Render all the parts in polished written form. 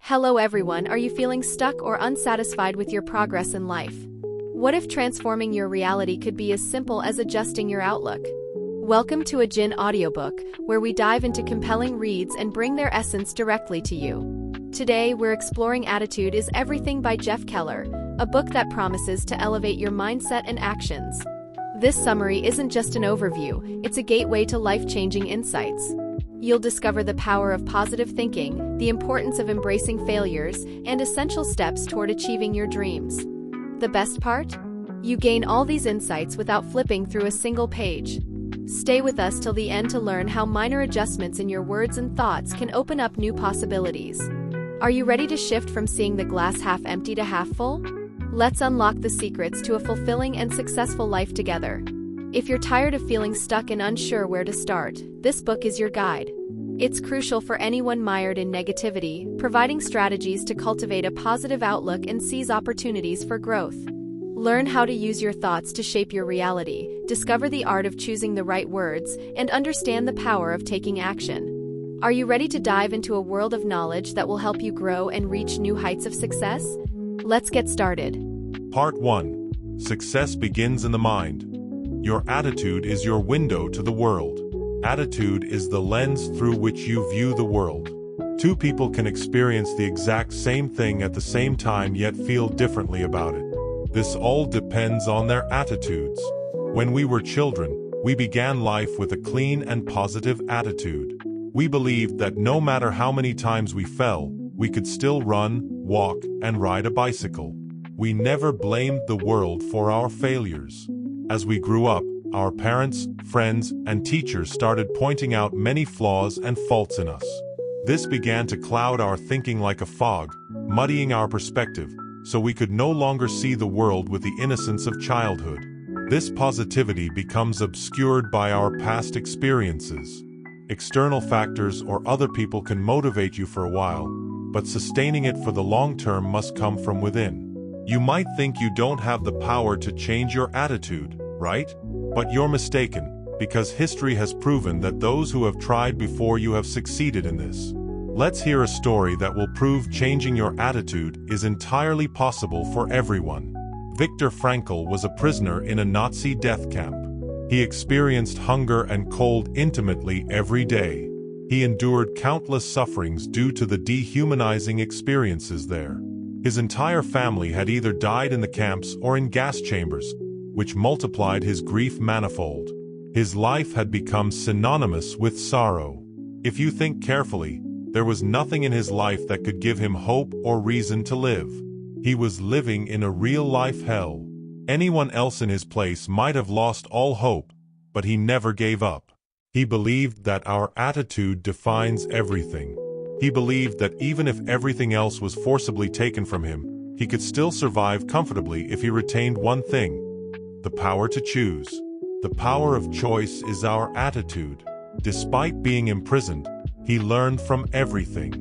Hello everyone, are you feeling stuck or unsatisfied with your progress in life? What if transforming your reality could be as simple as adjusting your outlook? Welcome to a Jin audiobook, where we dive into compelling reads and bring their essence directly to you. Today, we're exploring Attitude is Everything by Jeff Keller, a book that promises to elevate your mindset and actions. This summary isn't just an overview, it's a gateway to life-changing insights. You'll discover the power of positive thinking, the importance of embracing failures, and essential steps toward achieving your dreams. The best part? You gain all these insights without flipping through a single page. Stay with us till the end to learn how minor adjustments in your words and thoughts can open up new possibilities. Are you ready to shift from seeing the glass half empty to half full? Let's unlock the secrets to a fulfilling and successful life together. If you're tired of feeling stuck and unsure where to start, this book is your guide. It's crucial for anyone mired in negativity, providing strategies to cultivate a positive outlook and seize opportunities for growth. Learn how to use your thoughts to shape your reality, discover the art of choosing the right words, and understand the power of taking action. Are you ready to dive into a world of knowledge that will help you grow and reach new heights of success? Let's get started. Part 1. Success begins in the mind. Your attitude is your window to the world. Attitude is the lens through which you view the world. Two people can experience the exact same thing at the same time yet feel differently about it. This all depends on their attitudes. When we were children, we began life with a clean and positive attitude. We believed that no matter how many times we fell, we could still run, walk, and ride a bicycle. We never blamed the world for our failures. As we grew up, our parents, friends, and teachers started pointing out many flaws and faults in us. This began to cloud our thinking like a fog, muddying our perspective, so we could no longer see the world with the innocence of childhood. This positivity becomes obscured by our past experiences. External factors or other people can motivate you for a while, but sustaining it for the long term must come from within. You might think you don't have the power to change your attitude, right? But you're mistaken, because history has proven that those who have tried before you have succeeded in this. Let's hear a story that will prove changing your attitude is entirely possible for everyone. Viktor Frankl was a prisoner in a Nazi death camp. He experienced hunger and cold intimately every day. He endured countless sufferings due to the dehumanizing experiences there. His entire family had either died in the camps or in gas chambers, which multiplied his grief manifold. His life had become synonymous with sorrow. If you think carefully, there was nothing in his life that could give him hope or reason to live. He was living in a real-life hell. Anyone else in his place might have lost all hope, but he never gave up. He believed that our attitude defines everything. He believed that even if everything else was forcibly taken from him, he could still survive comfortably if he retained one thing: the power to choose. The power of choice is our attitude. Despite being imprisoned, he learned from everything.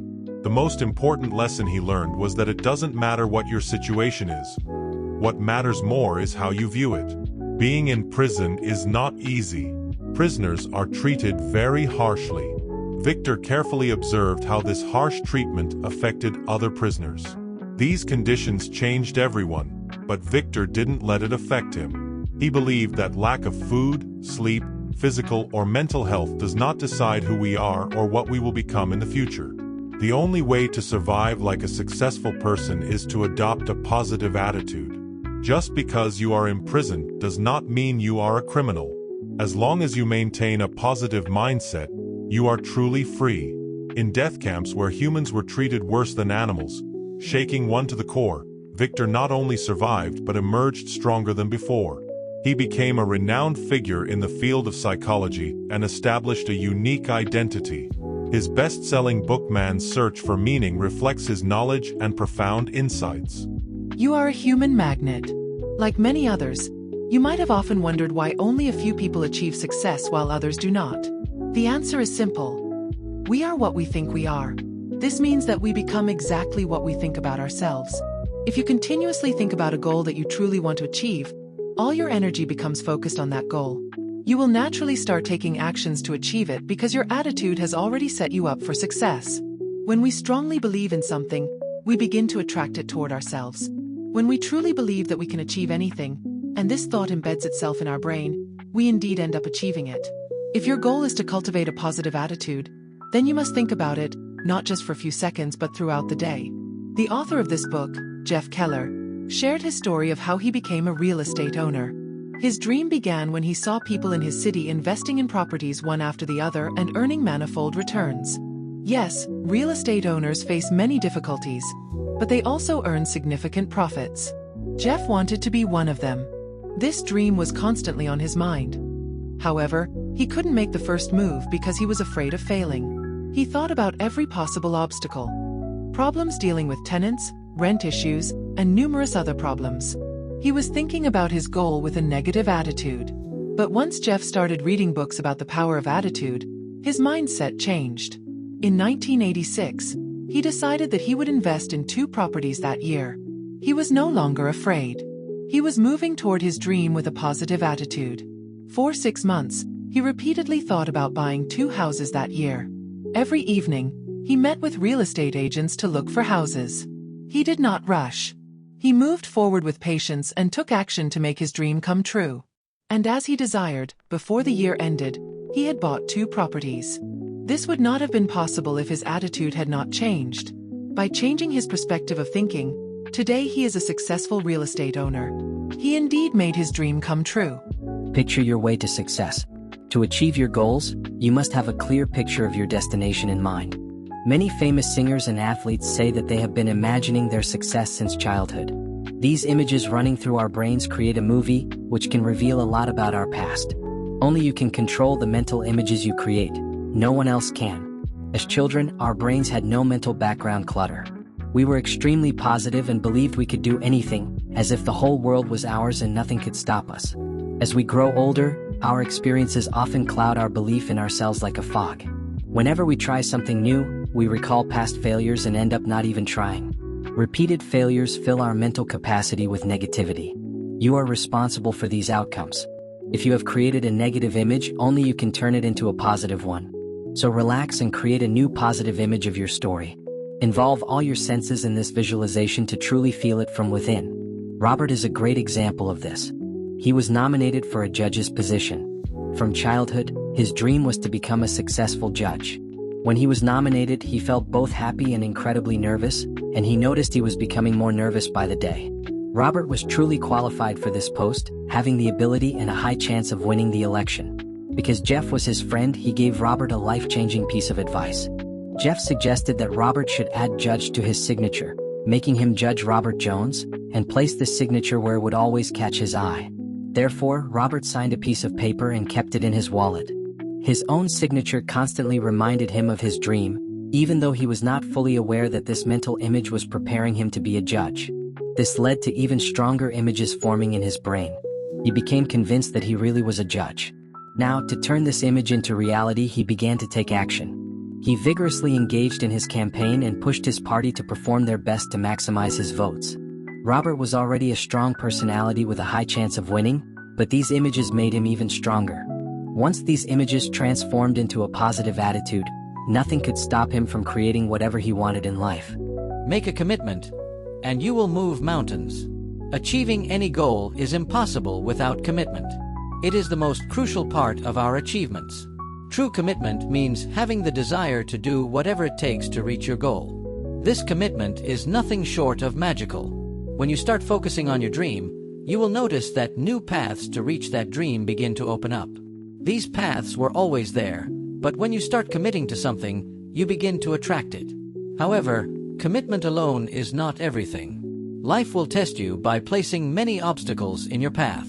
The most important lesson he learned was that it doesn't matter what your situation is. What matters more is how you view it. Being in prison is not easy. Prisoners are treated very harshly. Viktor carefully observed how this harsh treatment affected other prisoners. These conditions changed everyone, but Viktor didn't let it affect him. He believed that lack of food, sleep, physical or mental health does not decide who we are or what we will become in the future. The only way to survive like a successful person is to adopt a positive attitude. Just because you are imprisoned does not mean you are a criminal. As long as you maintain a positive mindset, you are truly free. In death camps where humans were treated worse than animals, shaking one to the core, Viktor not only survived but emerged stronger than before. He became a renowned figure in the field of psychology and established a unique identity. His best-selling book Man's Search for Meaning reflects his knowledge and profound insights. You are a human magnet. Like many others, you might have often wondered why only a few people achieve success while others do not. The answer is simple. We are what we think we are. This means that we become exactly what we think about ourselves. If you continuously think about a goal that you truly want to achieve, all your energy becomes focused on that goal. You will naturally start taking actions to achieve it because your attitude has already set you up for success. When we strongly believe in something, we begin to attract it toward ourselves. When we truly believe that we can achieve anything, and this thought embeds itself in our brain, we indeed end up achieving it. If your goal is to cultivate a positive attitude, then you must think about it, not just for a few seconds but throughout the day. The author of this book, Jeff Keller, shared his story of how he became a real estate owner. His dream began when he saw people in his city investing in properties one after the other and earning manifold returns. Yes, real estate owners face many difficulties, but they also earn significant profits. Jeff wanted to be one of them. This dream was constantly on his mind. However, he couldn't make the first move because he was afraid of failing. He thought about every possible obstacle. Problems dealing with tenants, rent issues, and numerous other problems. He was thinking about his goal with a negative attitude. But once Jeff started reading books about the power of attitude, his mindset changed. In 1986, he decided that he would invest in 2 properties that year. He was no longer afraid. He was moving toward his dream with a positive attitude. For 6 months, he repeatedly thought about buying 2 houses that year. Every evening, he met with real estate agents to look for houses. He did not rush. He moved forward with patience and took action to make his dream come true. And as he desired, before the year ended, he had bought 2 properties. This would not have been possible if his attitude had not changed. By changing his perspective of thinking, today he is a successful real estate owner. He indeed made his dream come true. Picture your way to success. To achieve your goals, you must have a clear picture of your destination in mind. Many famous singers and athletes say that they have been imagining their success since childhood. These images running through our brains create a movie, which can reveal a lot about our past. Only you can control the mental images you create. No one else can. As children, our brains had no mental background clutter. We were extremely positive and believed we could do anything, as if the whole world was ours and nothing could stop us. As we grow older, our experiences often cloud our belief in ourselves like a fog. Whenever we try something new, we recall past failures and end up not even trying. Repeated failures fill our mental capacity with negativity. You are responsible for these outcomes. If you have created a negative image, only you can turn it into a positive one. So relax and create a new positive image of your story. Involve all your senses in this visualization to truly feel it from within. Robert is a great example of this. He was nominated for a judge's position. From childhood, his dream was to become a successful judge. When he was nominated, he felt both happy and incredibly nervous, and he noticed he was becoming more nervous by the day. Robert was truly qualified for this post, having the ability and a high chance of winning the election. Because Jeff was his friend, he gave Robert a life-changing piece of advice. Jeff suggested that Robert should add judge to his signature, making him Judge Robert Jones, and place this signature where it would always catch his eye. Therefore, Robert signed a piece of paper and kept it in his wallet. His own signature constantly reminded him of his dream, even though he was not fully aware that this mental image was preparing him to be a judge. This led to even stronger images forming in his brain. He became convinced that he really was a judge. Now, to turn this image into reality, he began to take action. He vigorously engaged in his campaign and pushed his party to perform their best to maximize his votes. Robert was already a strong personality with a high chance of winning, but these images made him even stronger. Once these images transformed into a positive attitude, nothing could stop him from creating whatever he wanted in life. Make a commitment, and you will move mountains. Achieving any goal is impossible without commitment. It is the most crucial part of our achievements. True commitment means having the desire to do whatever it takes to reach your goal. This commitment is nothing short of magical. When you start focusing on your dream, you will notice that new paths to reach that dream begin to open up. These paths were always there, but when you start committing to something, you begin to attract it. However, commitment alone is not everything. Life will test you by placing many obstacles in your path.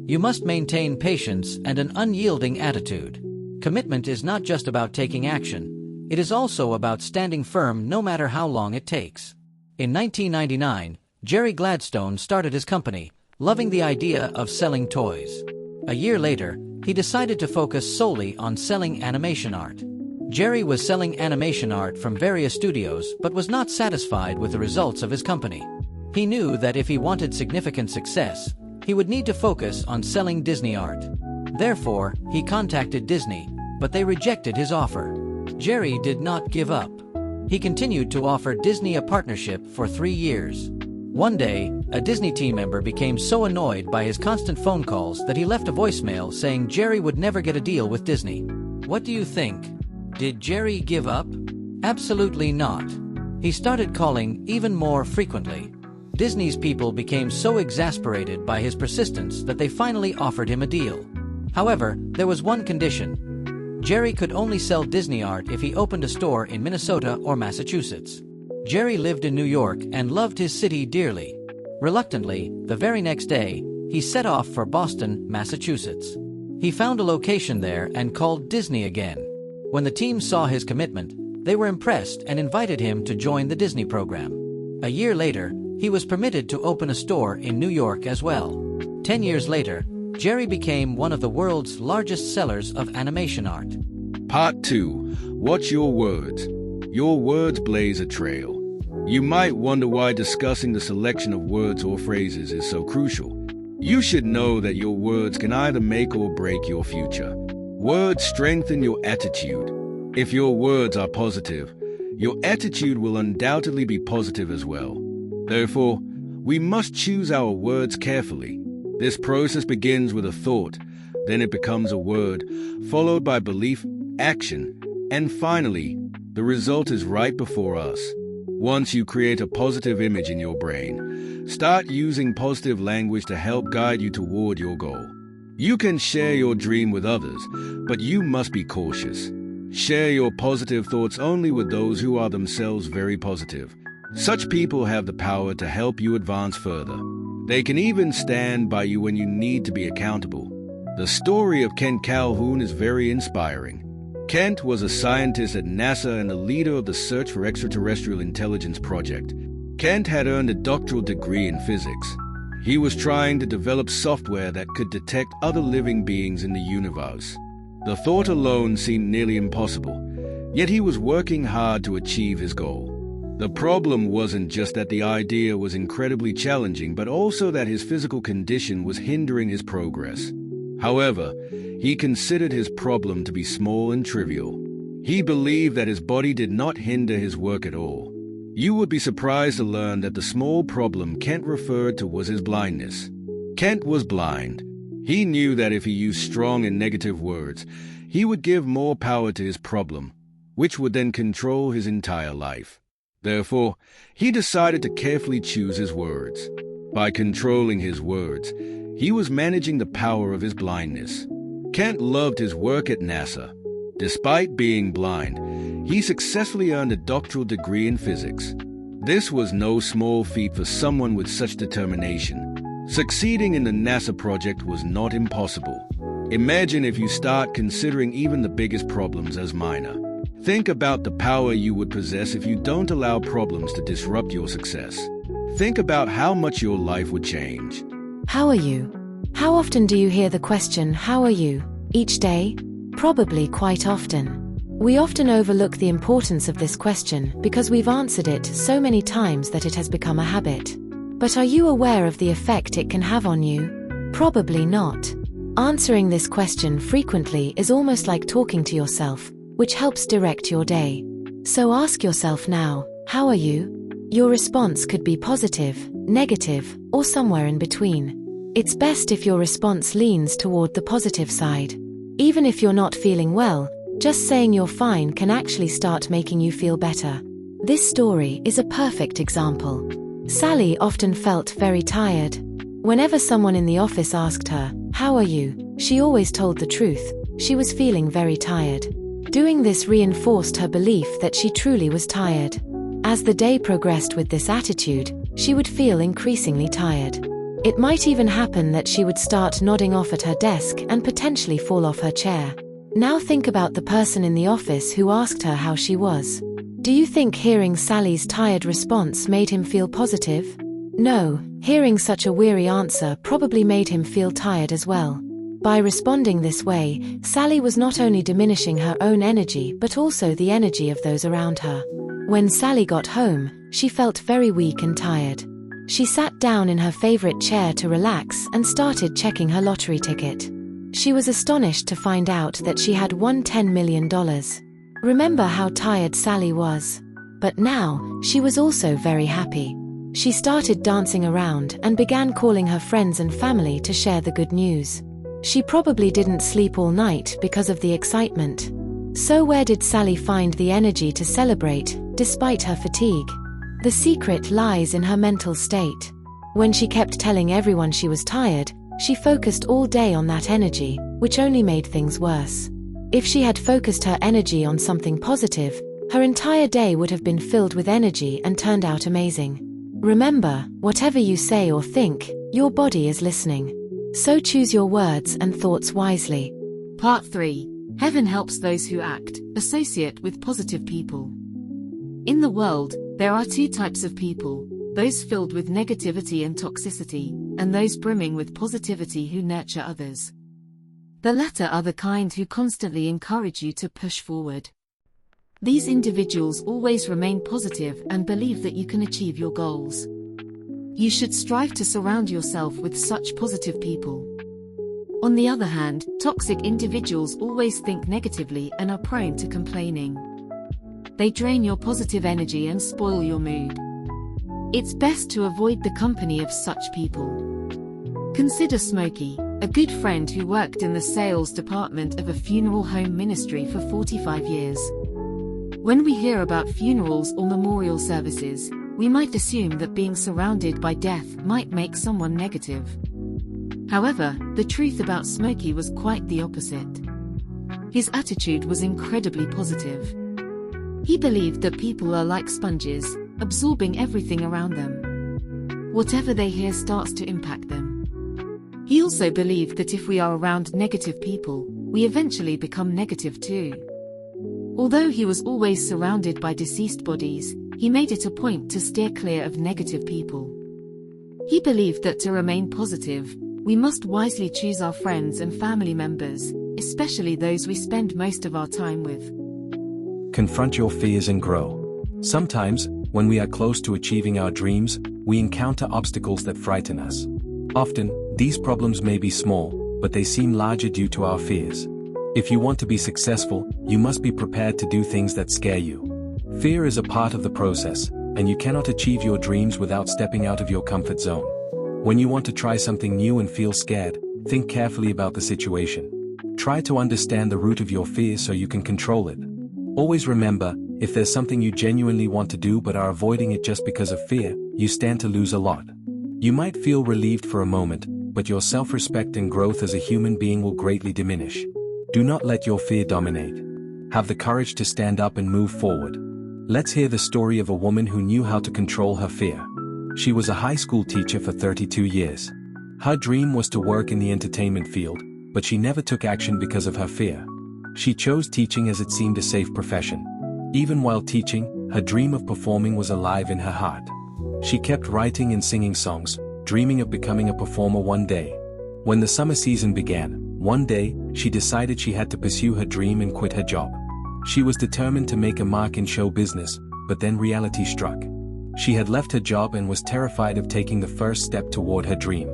You must maintain patience and an unyielding attitude. Commitment is not just about taking action. It is also about standing firm no matter how long it takes. In 1999, Jerry Gladstone started his company, loving the idea of selling toys. A year later, he decided to focus solely on selling animation art. Jerry was selling animation art from various studios but was not satisfied with the results of his company. He knew that if he wanted significant success, he would need to focus on selling Disney art. Therefore, he contacted Disney, but they rejected his offer. Jerry did not give up. He continued to offer Disney a partnership for 3 years. One day, a Disney team member became so annoyed by his constant phone calls that he left a voicemail saying Jerry would never get a deal with Disney. What do you think? Did Jerry give up? Absolutely not. He started calling even more frequently. Disney's people became so exasperated by his persistence that they finally offered him a deal. However, there was one condition. Jerry could only sell Disney art if he opened a store in Minnesota or Massachusetts. Jerry lived in New York and loved his city dearly. Reluctantly, the very next day, he set off for Boston, Massachusetts. He found a location there and called Disney again. When the team saw his commitment, they were impressed and invited him to join the Disney program. A year later, he was permitted to open a store in New York as well. 10 years later, Jerry became one of the world's largest sellers of animation art. Part 2. Watch your words. Your words blaze a trail. You might wonder why discussing the selection of words or phrases is so crucial. You should know that your words can either make or break your future. Words strengthen your attitude. If your words are positive, your attitude will undoubtedly be positive as well. Therefore, we must choose our words carefully. This process begins with a thought, then it becomes a word, followed by belief, action, and finally, the result is right before us. Once you create a positive image in your brain, start using positive language to help guide you toward your goal. You can share your dream with others, but you must be cautious. Share your positive thoughts only with those who are themselves very positive. Such people have the power to help you advance further. They can even stand by you when you need to be accountable. The story of Kent Calhoun is very inspiring. Kent was a scientist at NASA and the leader of the Search for Extraterrestrial Intelligence project. Kent had earned a doctoral degree in physics. He was trying to develop software that could detect other living beings in the universe. The thought alone seemed nearly impossible, yet he was working hard to achieve his goal. The problem wasn't just that the idea was incredibly challenging, but also that his physical condition was hindering his progress. However, he considered his problem to be small and trivial. He believed that his body did not hinder his work at all. You would be surprised to learn that the small problem Kent referred to was his blindness. Kent was blind. He knew that if he used strong and negative words, he would give more power to his problem, which would then control his entire life. Therefore, he decided to carefully choose his words. By controlling his words, he was managing the power of his blindness. Kent loved his work at NASA. Despite being blind, he successfully earned a doctoral degree in physics. This was no small feat for someone with such determination. Succeeding in the NASA project was not impossible. Imagine if you start considering even the biggest problems as minor. Think about the power you would possess if you don't allow problems to disrupt your success. Think about how much your life would change. How are you? How often do you hear the question, "How are you?" each day? Probably quite often. We often overlook the importance of this question because we've answered it so many times that it has become a habit. But are you aware of the effect it can have on you? Probably not. Answering this question frequently is almost like talking to yourself, which helps direct your day. So ask yourself now, how are you? Your response could be positive, negative, or somewhere in between. It's best if your response leans toward the positive side. Even if you're not feeling well, just saying you're fine can actually start making you feel better. This story is a perfect example. Sally often felt very tired. Whenever someone in the office asked her, "How are you?" she always told the truth. She was feeling very tired. Doing this reinforced her belief that she truly was tired. As the day progressed with this attitude, she would feel increasingly tired. It might even happen that she would start nodding off at her desk and potentially fall off her chair. Now think about the person in the office who asked her how she was. Do you think hearing Sally's tired response made him feel positive? No, hearing such a weary answer probably made him feel tired as well. By responding this way, Sally was not only diminishing her own energy but also the energy of those around her. When Sally got home, she felt very weak and tired. She sat down in her favorite chair to relax and started checking her lottery ticket. She was astonished to find out that she had won $10 million. Remember how tired Sally was? But now, she was also very happy. She started dancing around and began calling her friends and family to share the good news. She probably didn't sleep all night because of the excitement. So where did Sally find the energy to celebrate, despite her fatigue? The secret lies in her mental state. When she kept telling everyone she was tired, she focused all day on that energy, which only made things worse. If she had focused her energy on something positive, her entire day would have been filled with energy and turned out amazing. Remember, whatever you say or think, your body is listening. So choose your words and thoughts wisely. Part 3. Heaven helps those who act, associate with positive people. In the world, there are two types of people, those filled with negativity and toxicity, and those brimming with positivity who nurture others. The latter are the kind who constantly encourage you to push forward. These individuals always remain positive and believe that you can achieve your goals. You should strive to surround yourself with such positive people. On the other hand, toxic individuals always think negatively and are prone to complaining. They drain your positive energy and spoil your mood. It's best to avoid the company of such people. Consider Smokey, a good friend who worked in the sales department of a funeral home ministry for 45 years. When we hear about funerals or memorial services, we might assume that being surrounded by death might make someone negative. However, the truth about Smokey was quite the opposite. His attitude was incredibly positive. He believed that people are like sponges, absorbing everything around them. Whatever they hear starts to impact them. He also believed that if we are around negative people, we eventually become negative too. Although he was always surrounded by deceased bodies, he made it a point to steer clear of negative people. He believed that to remain positive, we must wisely choose our friends and family members, especially those we spend most of our time with. Confront your fears and grow. Sometimes, when we are close to achieving our dreams, we encounter obstacles that frighten us. Often, these problems may be small, but they seem larger due to our fears. If you want to be successful, you must be prepared to do things that scare you. Fear is a part of the process, and you cannot achieve your dreams without stepping out of your comfort zone. When you want to try something new and feel scared, think carefully about the situation. Try to understand the root of your fear so you can control it. Always remember, if there's something you genuinely want to do but are avoiding it just because of fear, you stand to lose a lot. You might feel relieved for a moment, but your self-respect and growth as a human being will greatly diminish. Do not let your fear dominate. Have the courage to stand up and move forward. Let's hear the story of a woman who knew how to control her fear. She was a high school teacher for 32 years. Her dream was to work in the entertainment field, but she never took action because of her fear. She chose teaching as it seemed a safe profession. Even while teaching, her dream of performing was alive in her heart. She kept writing and singing songs, dreaming of becoming a performer one day. When the summer season began, one day, she decided she had to pursue her dream and quit her job. She was determined to make a mark in show business, but then reality struck. She had left her job and was terrified of taking the first step toward her dream.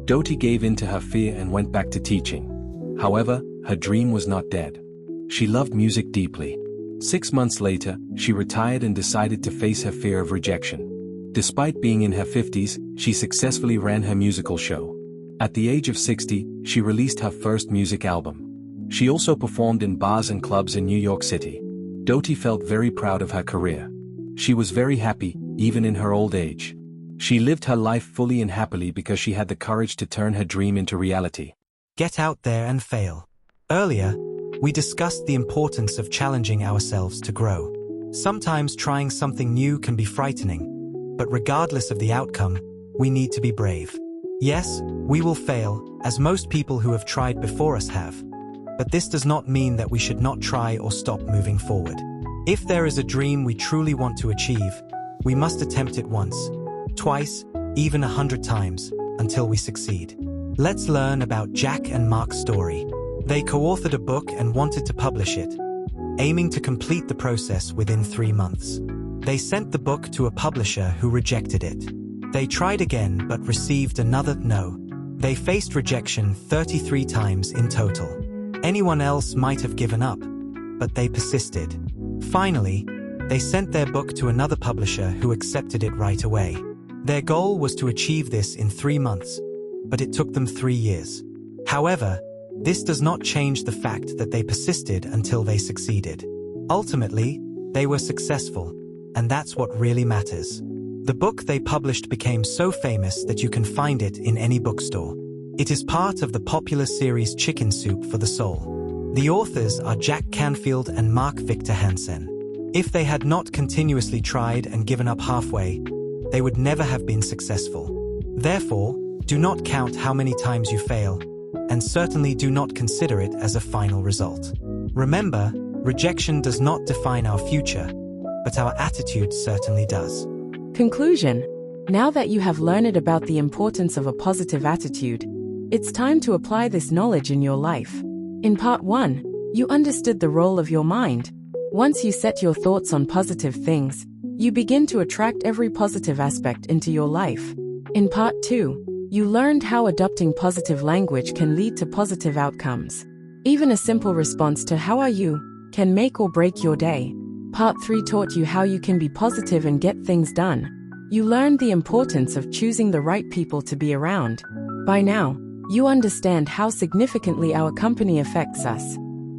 Dottie gave in to her fear and went back to teaching. However, her dream was not dead. She loved music deeply. 6 months later, she retired and decided to face her fear of rejection. Despite being in her 50s, she successfully ran her musical show. At the age of 60, she released her first music album. She also performed in bars and clubs in New York City. Dottie felt very proud of her career. She was very happy, even in her old age. She lived her life fully and happily because she had the courage to turn her dream into reality. Get out there and fail. Earlier, we discussed the importance of challenging ourselves to grow. Sometimes trying something new can be frightening, but regardless of the outcome, we need to be brave. Yes, we will fail, as most people who have tried before us have. But this does not mean that we should not try or stop moving forward. If there is a dream we truly want to achieve, we must attempt it once, twice, even 100 times, until we succeed. Let's learn about Jack and Mark's story. They co-authored a book and wanted to publish it, aiming to complete the process within 3 months. They sent the book to a publisher who rejected it. They tried again but received another no. They faced rejection 33 times in total. Anyone else might have given up, but they persisted. Finally, They sent their book to another publisher who accepted it right away. Their goal was to achieve this in 3 months, but it took them 3 years. However, this does not change the fact that they persisted until they succeeded. Ultimately, they were successful, and that's what really matters. The book they published became so famous that you can find it in any bookstore. It is part of the popular series Chicken Soup for the Soul. The authors are Jack Canfield and Mark Victor Hansen. If they had not continuously tried and given up halfway, they would never have been successful. Therefore, do not count how many times you fail, and certainly do not consider it as a final result. Remember, rejection does not define our future, but our attitude certainly does. Conclusion. Now that you have learned about the importance of a positive attitude, it's time to apply this knowledge in your life. In part 1, you understood the role of your mind. Once you set your thoughts on positive things, you begin to attract every positive aspect into your life. In part 2, you learned how adopting positive language can lead to positive outcomes. Even a simple response to "How are you?" can make or break your day. Part 3 taught you how you can be positive and get things done. You learned the importance of choosing the right people to be around. By now, you understand how significantly our company affects us.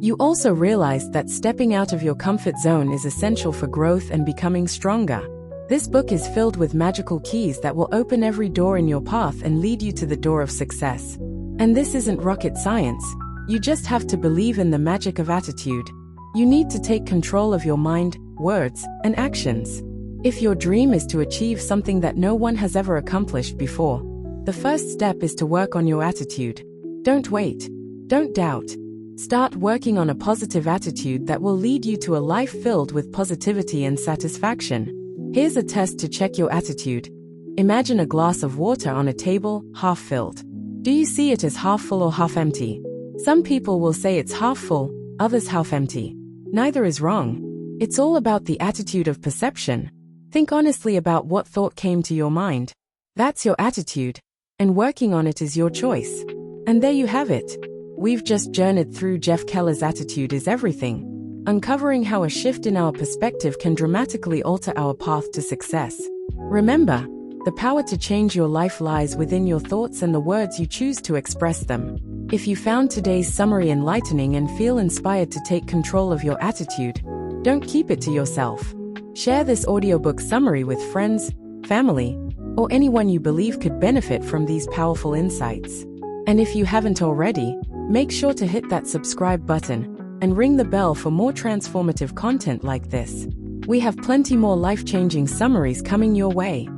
You also realized that stepping out of your comfort zone is essential for growth and becoming stronger. This book is filled with magical keys that will open every door in your path and lead you to the door of success. And this isn't rocket science. You just have to believe in the magic of attitude. You need to take control of your mind, words, and actions. If your dream is to achieve something that no one has ever accomplished before, the first step is to work on your attitude. Don't wait. Don't doubt. Start working on a positive attitude that will lead you to a life filled with positivity and satisfaction. Here's a test to check your attitude. Imagine a glass of water on a table, half filled. Do you see it as half full or half empty? Some people will say it's half full, others half empty. Neither is wrong. It's all about the attitude of perception. Think honestly about what thought came to your mind. That's your attitude, and working on it is your choice. And there you have it. We've just journeyed through Jeff Keller's Attitude is Everything, uncovering how a shift in our perspective can dramatically alter our path to success. Remember, the power to change your life lies within your thoughts and the words you choose to express them. If you found today's summary enlightening and feel inspired to take control of your attitude, don't keep it to yourself. Share this audiobook summary with friends, family, or anyone you believe could benefit from these powerful insights. And if you haven't already, make sure to hit that subscribe button and ring the bell for more transformative content like this. We have plenty more life-changing summaries coming your way.